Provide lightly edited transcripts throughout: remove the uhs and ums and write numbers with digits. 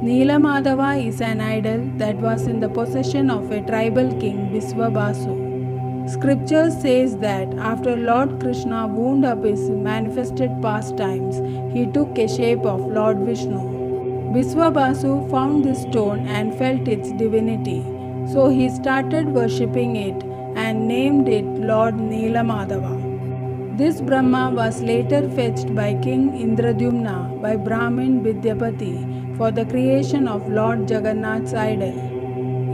Neelamadava is an idol that was in the possession of a tribal king, Visvabasu. Scripture says that after Lord Krishna wound up his manifested pastimes, he took a shape of Lord Vishnu. Visvabasu found this stone and felt its divinity, so he started worshipping it and named it Lord Neelamadava. This Brahma was later fetched by King Indradyumna by Brahmin Vidyapati for the creation of Lord Jagannath's idol.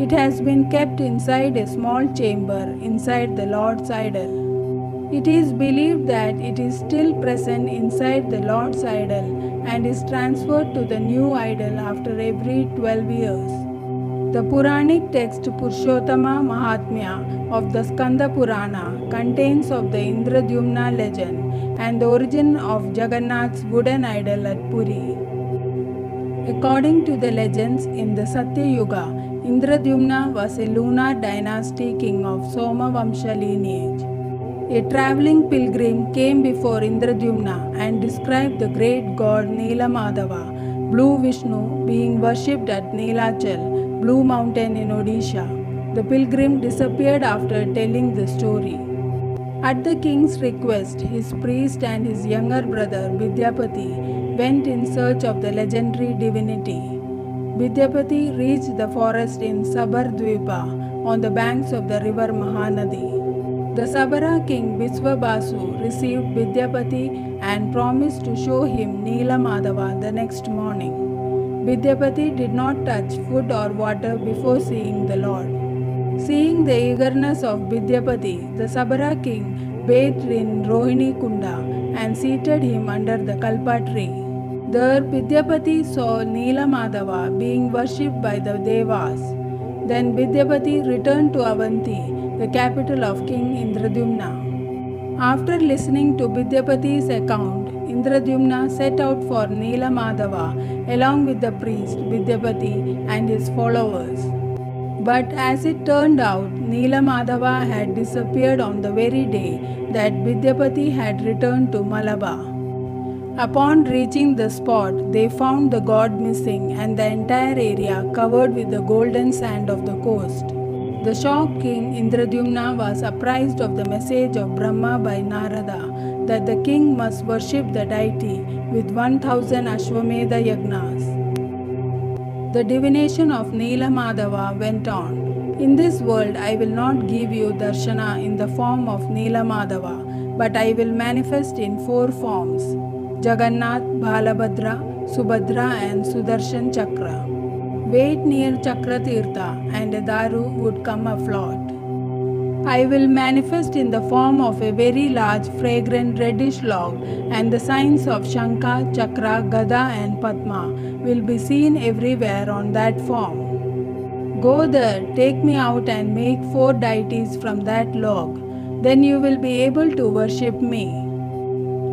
It has been kept inside a small chamber inside the Lord's idol. It is believed that it is still present inside the Lord's idol and is transferred to the new idol after every 12 years. The Puranic text Purushottama Mahatmya of the Skanda Purana contains of the Indradyumna legend and the origin of Jagannath's wooden idol at Puri. According to the legends, in the Satya Yuga, Indradyumna was a lunar dynasty king of Somavamsha lineage. A travelling pilgrim came before Indradyumna and described the great god Neelamadava, blue Vishnu, being worshipped at Neelachal, Blue Mountain in Odisha. The pilgrim disappeared after telling the story. At the king's request, his priest and his younger brother Vidyapati went in search of the legendary divinity. Vidyapati reached the forest in Sabardvipa on the banks of the river Mahanadi. The Sabara king Visvabasu received Vidyapati and promised to show him Neelamadava the next morning. Vidyapati did not touch food or water before seeing the Lord. Seeing the eagerness of Vidyapati, the Sabara king bathed in Rohini Kunda and seated him under the Kalpa tree. There Vidyapati saw Neelamadava being worshipped by the Devas. Then Vidyapati returned to Avanti, the capital of King Indradyumna. After listening to Vidyapati's account, Indradyumna set out for Neelamadava along with the priest Vidyapati and his followers. But as it turned out, Neelamadava had disappeared on the very day that Vidyapati had returned to Malaba. Upon reaching the spot, they found the god missing and the entire area covered with the golden sand of the coast. The shocked king Indradyumna was apprised of the message of Brahma by Narada that the king must worship the deity with 1000 Ashwamedha Yagnas. The divination of Neelamadava went on. In this world I will not give you darshana in the form of Neelamadava, but I will manifest in 4 forms: Jagannath, Balabhadra, Subhadra and Sudarshan Chakra. Wait near Chakratirtha and a daru would come afloat. I will manifest in the form of a very large fragrant reddish log, and the signs of Shankha, Chakra, Gada and Padma will be seen everywhere on that form. Go there, take me out and make 4 deities from that log. Then you will be able to worship me.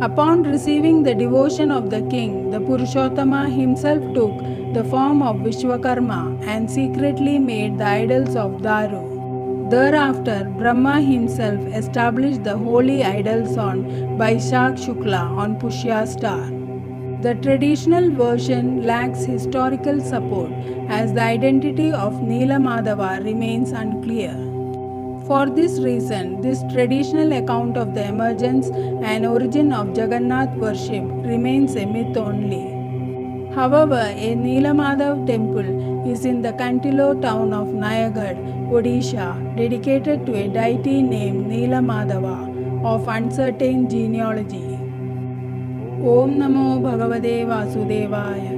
Upon receiving the devotion of the king, the Purushottama himself took the form of Vishwakarma and secretly made the idols of Daru. Thereafter, Brahma himself established the holy idols on Vaishak Shukla on Pushya star. The traditional version lacks historical support as the identity of Neelamadava remains unclear. For this reason, this traditional account of the emergence and origin of Jagannath worship remains a myth only. However, a Neelamadava temple is in the Kantilo town of Nayagad, Odisha, dedicated to a deity named Neelamadava of uncertain genealogy. Om Namo Bhagavate Vasudevaya.